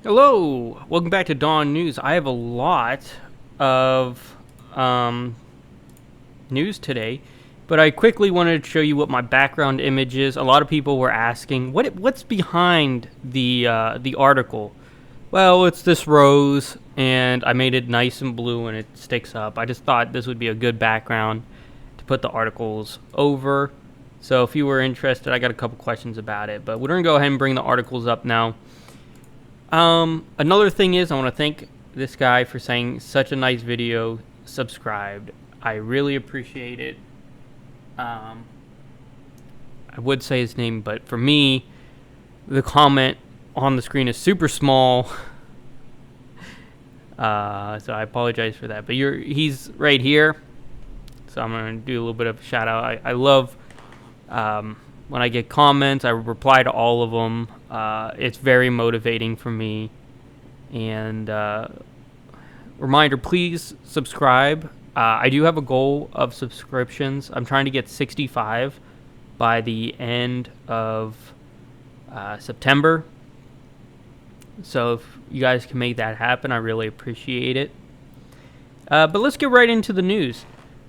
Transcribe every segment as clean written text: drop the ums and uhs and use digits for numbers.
Hello, welcome back to TheDonNews. I have a lot of news today, but I quickly wanted to show you what my background image is. A lot of people were asking, what's behind the article? Well, it's this rose, and I made it nice and blue, and it sticks up. I just thought this would be a good background to put the articles over. So if you were interested, I got a couple questions about it, but we're going to go ahead and bring the articles up now. Another thing is, I want to thank this guy for saying such a nice video, subscribed. I really appreciate it. I would say his name, but for me, the comment on the screen is super small. So I apologize for that, but he's right here. So I'm going to do a little bit of a shout out. I love, when I get comments, I reply to all of them. It's very motivating for me. And reminder, please subscribe. I do have a goal of subscriptions. I'm trying to get 65 by the end of September. So if you guys can make that happen, I really appreciate it. But let's get right into the news.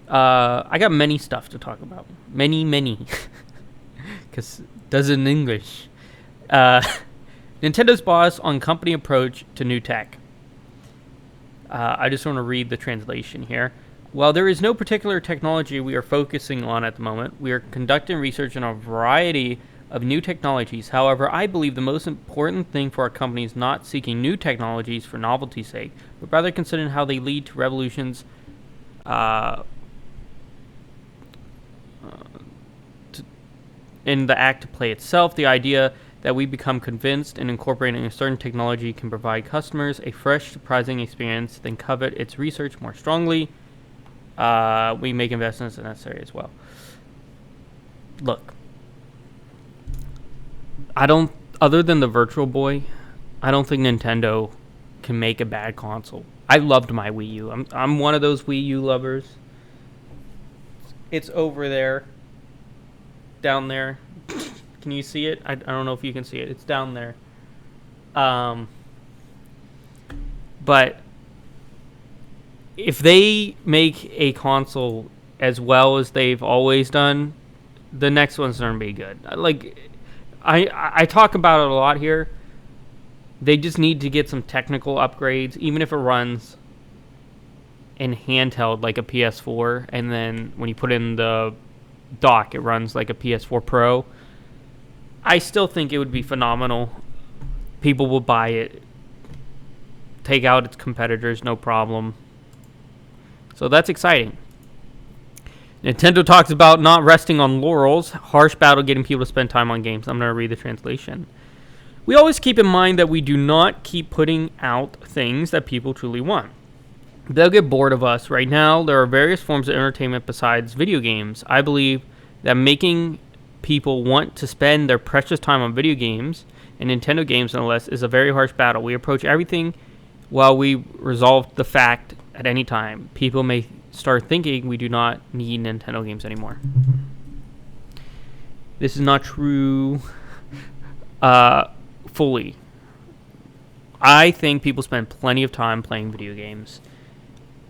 I got many stuff to talk about. Many. Because it does it in English. Nintendo's boss on company approach to new tech. I just want to read the translation here. While there is no particular technology we are focusing on at the moment, we are conducting research on a variety of new technologies. However, I believe the most important thing for our company is not seeking new technologies for novelty's sake, but rather considering how they lead to revolutions in the act to play itself. The idea that we become convinced in incorporating a certain technology can provide customers a fresh, surprising experience, then covet its research more strongly. We make investments in that area as well. Look, other than the Virtual Boy, I don't think Nintendo can make a bad console. I loved my Wii U. I'm one of those Wii U lovers. It's over there. Down there. Can you see it? I don't know if you can see it. It's down there. But if they make a console as well as they've always done, the next one's going to be good. Like, I talk about it a lot here. They just need to get some technical upgrades, even if it runs in handheld like a PS4, and then when you put in the dock, it runs like a PS4 Pro. I still think it would be phenomenal. People will buy it. Take out its competitors, no problem. So that's exciting. Nintendo talks about not resting on laurels. Harsh battle getting people to spend time on games. I'm going to read the translation. We always keep in mind that we do not keep putting out things that people truly want. They'll get bored of us. Right now, there are various forms of entertainment besides video games. I believe that making people want to spend their precious time on video games, and Nintendo games no less, is a very harsh battle. We approach everything while we resolve the fact at any time. People may start thinking we do not need Nintendo games anymore. This is not true fully. I think people spend plenty of time playing video games.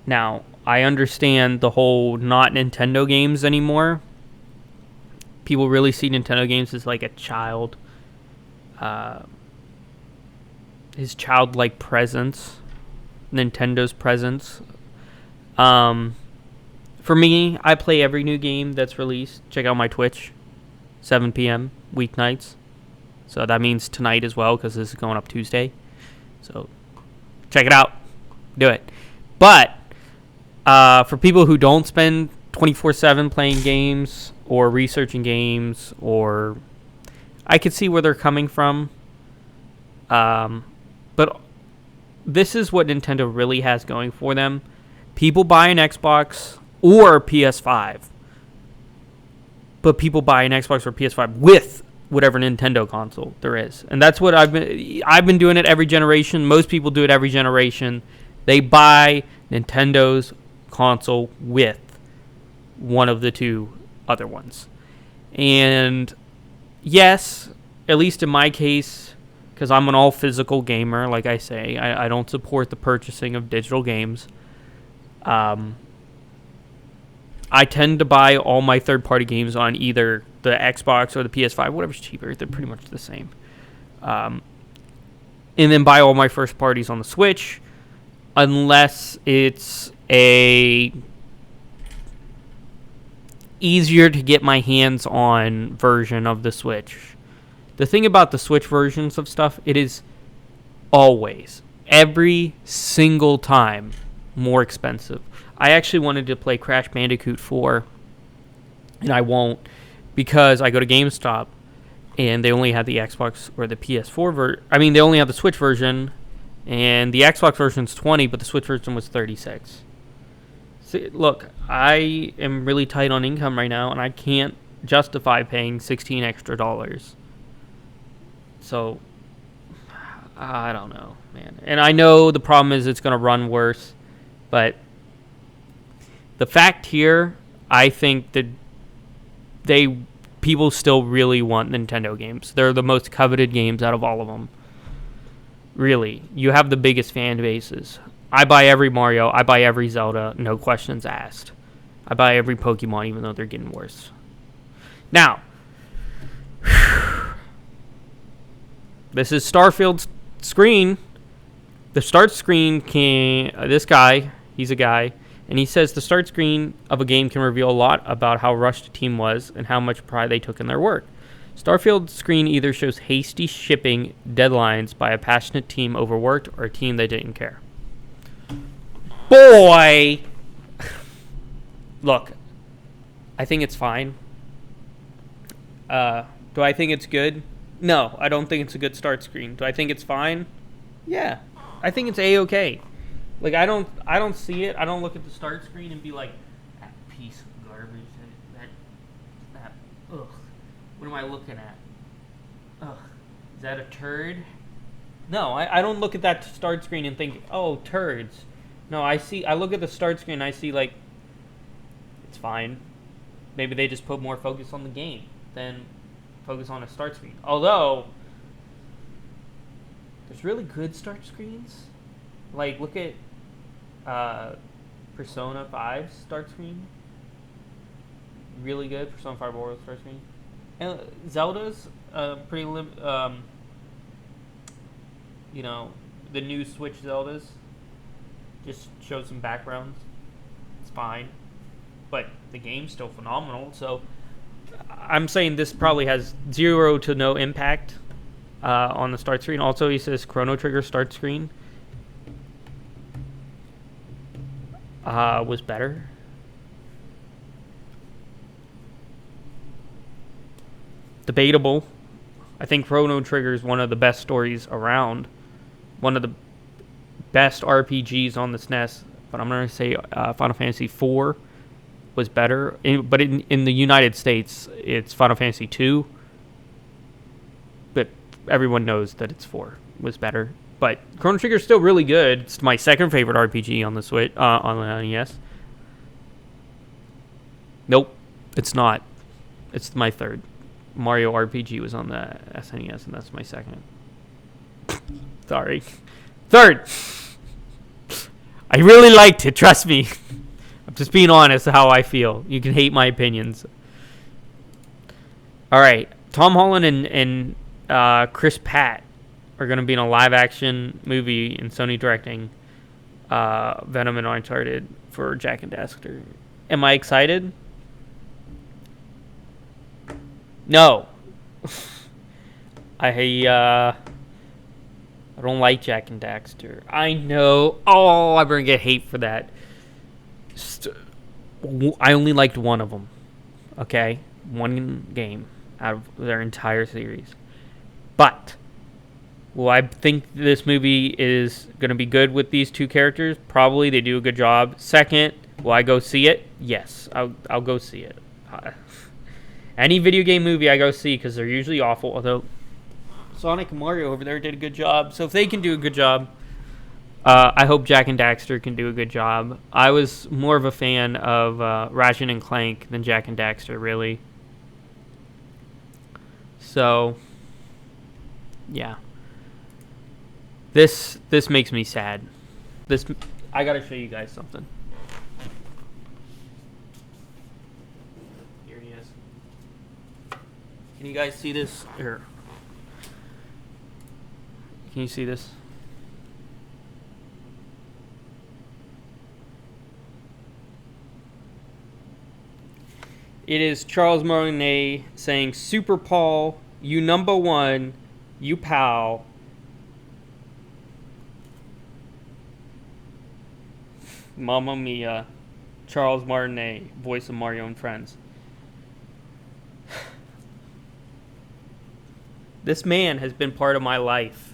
Now, I understand the whole not Nintendo games anymore. People really see Nintendo games as like a child. His childlike presence. Nintendo's presence. For me, I play every new game that's released. Check out my Twitch. 7 p.m. weeknights. So that means tonight as well, because this is going up Tuesday. So check it out. Do it. But for people who don't spend 24/7 playing games or researching games, or I could see where they're coming from. But this is what Nintendo really has going for them. People buy an Xbox or PS5, but people buy an Xbox or PS5 with whatever Nintendo console there is, and that's what I've been doing it every generation. Most people do it every generation. They buy Nintendo's console with one of the two other ones. And yes, at least in my case, because I'm an all physical gamer. Like I say, I don't support the purchasing of digital games. I tend to buy all my third-party games on either the Xbox or the PS5, whatever's cheaper. They're pretty much the same. And then buy all my first parties on the Switch, unless it's a easier to get my hands on version of the Switch. The thing about the Switch versions of stuff, it is always, every single time, more expensive. I actually wanted to play Crash Bandicoot 4, and I won't, because I go to GameStop, and they only had the Xbox or the PS4 version. I mean, they only have the Switch version, and the Xbox version's $20, but the Switch version was $36. See, look, I am really tight on income right now, and I can't justify paying $16 extra. So, I don't know, man. And I know the problem is it's going to run worse, but the fact here, I think that people still really want Nintendo games. They're the most coveted games out of all of them. Really, you have the biggest fan bases. I buy every Mario. I buy every Zelda. No questions asked. I buy every Pokemon, even though they're getting worse. Now, this is Starfield's screen. The start screen this guy, he's a guy, and he says the start screen of a game can reveal a lot about how rushed a team was and how much pride they took in their work. Starfield's screen either shows hasty shipping deadlines by a passionate team overworked or a team that didn't care. Boy! Look, I think it's fine. Do I think it's good? No, I don't think it's a good start screen. Do I think it's fine? Yeah, I think it's A-okay. Like, I don't see it. I don't look at the start screen and be like, that piece of garbage. That ugh. What am I looking at? Ugh. Is that a turd? No, I don't look at that start screen and think, oh, turds. No, I look at the start screen and I see, like, it's fine. Maybe they just put more focus on the game than focus on a start screen. Although, there's really good start screens. Like, look at Persona 5's start screen. Really good. Persona 5 Royal start screen. And Zelda's pretty you know, the new Switch Zeldas just show some backgrounds. It's fine. But the game's still phenomenal. So I'm saying this probably has 0 to no impact on the start screen. Also, he says Chrono Trigger start screen was better. Debatable. I think Chrono Trigger is one of the best stories around. One of the best RPGs on the SNES. But I'm going to say Final Fantasy IV was better. But in the United States, it's Final Fantasy II. But everyone knows that it's 4 was better. But Chrono Trigger is still really good. It's my second favorite RPG on the Switch, on the NES. Nope, it's not. It's my third. Mario RPG was on the SNES, and that's my second. Sorry. Third! I really liked it, trust me. I'm just being honest how I feel. You can hate my opinions. Alright, Tom Holland and Chris Pratt are going to be in a live-action movie in Sony directing Venom and Uncharted for Jak and Daxter. Am I excited? No. I don't like Jak and Daxter. I know. Oh, I'm going to get hate for that. I only liked one of them. Okay? One game out of their entire series. But will I think this movie is going to be good with these two characters? Probably. They do a good job. Second, will I go see it? Yes. I'll go see it. Any video game movie I go see because they're usually awful. Although Sonic and Mario over there did a good job. So if they can do a good job, I hope Jak and Daxter can do a good job. I was more of a fan of Ratchet and Clank than Jak and Daxter, really. So, yeah. This makes me sad. I gotta show you guys something. Here he is. Can you guys see this? Here. Can you see this? It is Charles Martinet saying, "Super Paul, you number one, you pal." Mamma mia. Charles Martinet, voice of Mario and Friends. This man has been part of my life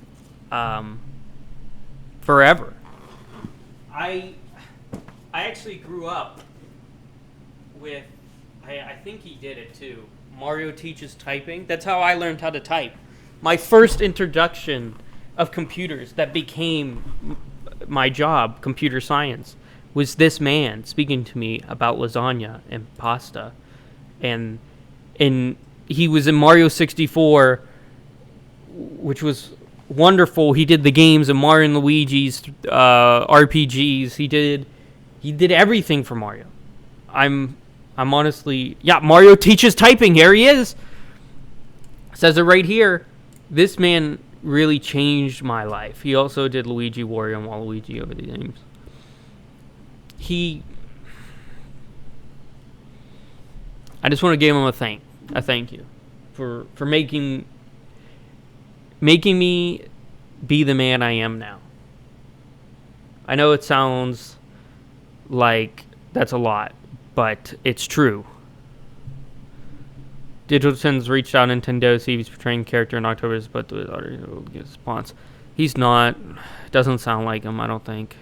forever. I actually grew up with, I think he did it too, Mario Teaches Typing. That's how I learned how to type. My first introduction of computers that became my job, computer science, was this man speaking to me about lasagna and pasta. And he was in Mario 64, which was wonderful. He did the games of Mario and Luigi's RPGs. He did everything for Mario. I'm honestly, yeah, Mario Teaches Typing. Here he is. Says it right here. This man really changed my life. He also did Luigi Wario and Waluigi over the games. I just want to give him a thank you for making me be the man I am now. I know it sounds like that's a lot, but it's true. Digital Sins reached out to Nintendo to see if he's portraying character in October, but the other will give a response. He's not. Doesn't sound like him, I don't think.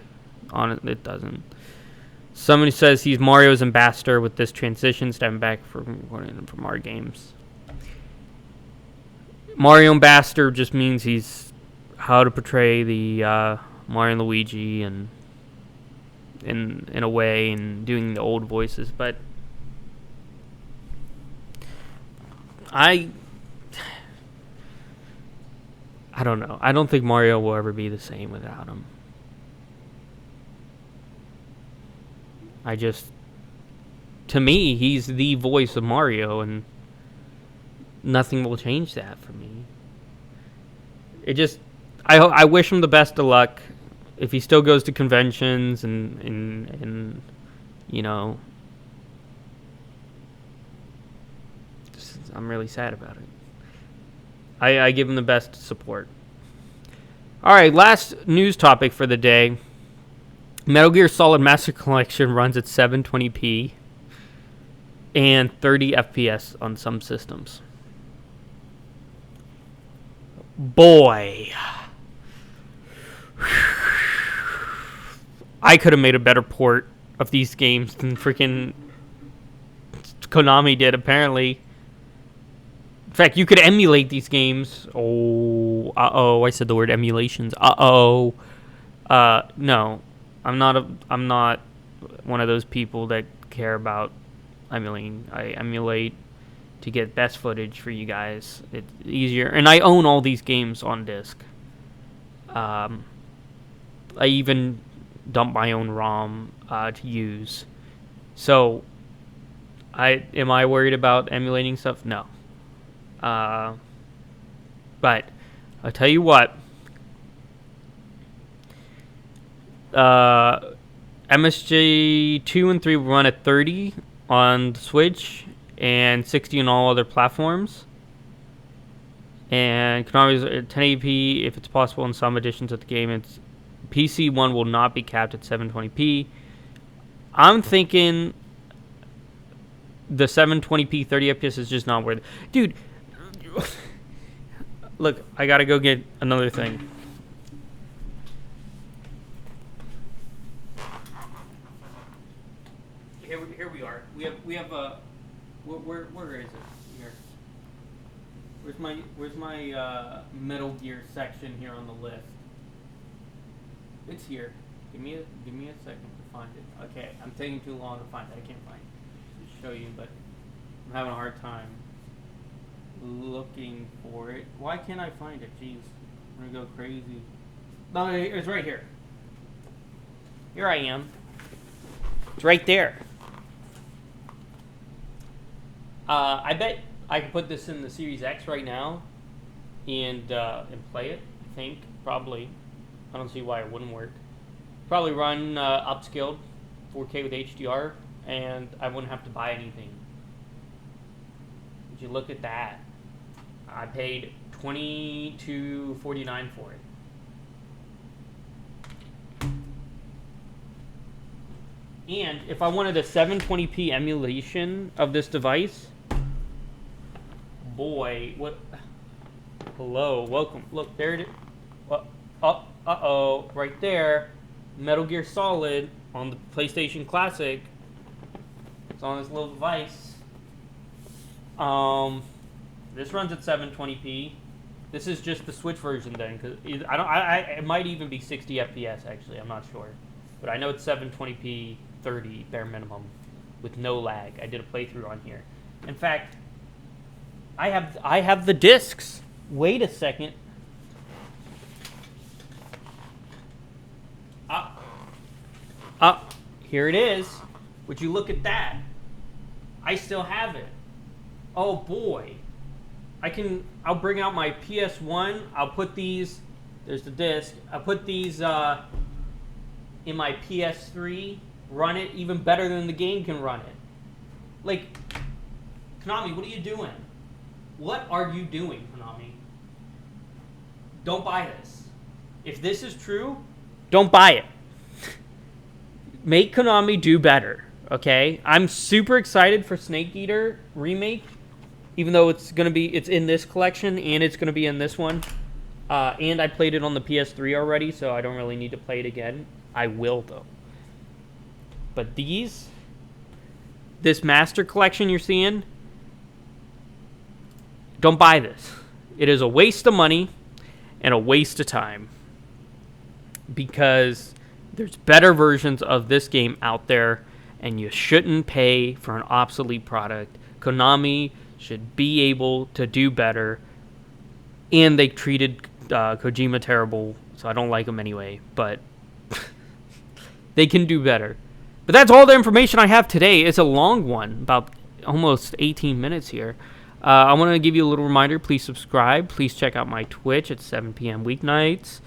It doesn't. Somebody says he's Mario's ambassador with this transition, stepping back from our games. Mario ambassador just means he's how to portray the Mario and Luigi and in a way and doing the old voices, but I don't know. I don't think Mario will ever be the same without him. To me, he's the voice of Mario, and nothing will change that for me. I wish him the best of luck. If he still goes to conventions and you know, I'm really sad about it. I give him the best support. All right, last news topic for the day. Metal Gear Solid Master Collection runs at 720p and 30 FPS on some systems. Boy. I could have made a better port of these games than freaking Konami did, apparently. In fact, you could emulate these games. I said the word emulations. No. I'm not one of those people that care about emulating. I emulate to get best footage for you guys. It's easier. And I own all these games on disc. I even dump my own ROM to use. So, am I worried about emulating stuff? No. But I'll tell you what. MSG 2 and 3 will run at 30 on the Switch and 60 on all other platforms. And Konami's at 1080p if it's possible in some editions of the game. It's PC one will not be capped at 720p. I'm thinking the 720p 30 FPS is just not worth it. Dude, look, I gotta go get another thing. Here we are. We have a where is it? Here. Where's my Metal Gear section here on the list? It's here. Give me a second to find it. Okay, I'm taking too long to find it. I can't find it to show you, but I'm having a hard time looking for it. Why can't I find it? Jeez, I'm gonna go crazy. No, it's right here. Here I am. It's right there. I bet I could put this in the Series X right now and play it. I think probably. I don't see why it wouldn't work. Probably run upscaled 4K with HDR, and I wouldn't have to buy anything. Would you look at that? I paid $22.49 for it. And if I wanted a 720p emulation of this device, boy, what? Hello, welcome. Look, there it is. Uh-oh, right there. Metal Gear Solid on the PlayStation Classic. It's on this little device. This runs at 720p. This is just the Switch version then, because it might even be 60 FPS actually. I'm not sure, but I know it's 720p 30 bare minimum with no lag. I did a playthrough on here. In fact, I have the discs. Wait a second. Here it is. Would you look at that? I still have it. Oh boy. I'll bring out my PS1. I'll put these, there's the disc. I'll put these in my PS3, run it even better than the game can run it. Like, Konami, what are you doing? What are you doing, Konami? Don't buy this. If this is true, don't buy it. Make Konami do better, okay? I'm super excited for Snake Eater Remake, even though it's in this collection and it's gonna be in this one. And I played it on the PS3 already, so I don't really need to play it again. I will though. But this Master Collection you're seeing, don't buy this. It is a waste of money and a waste of time, because there's better versions of this game out there, and you shouldn't pay for an obsolete product. Konami should be able to do better, and they treated Kojima terrible, so I don't like him anyway, but they can do better. But that's all the information I have today. It's a long one, about almost 18 minutes here. I want to give you a little reminder. Please subscribe. Please check out my Twitch at 7 p.m. weeknights.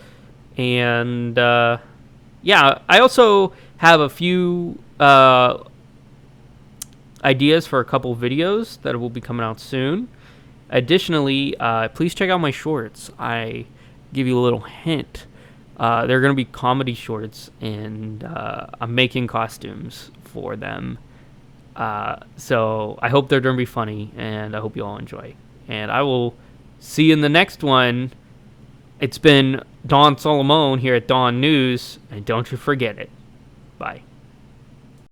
And yeah, I also have a few ideas for a couple videos that will be coming out soon. Additionally, please check out my shorts. I give you a little hint. They're going to be comedy shorts, and I'm making costumes for them. So I hope they're going to be funny, and I hope you all enjoy. And I will see you in the next one. It's been Don Solomon here at TheDonNews, and don't you forget it. Bye.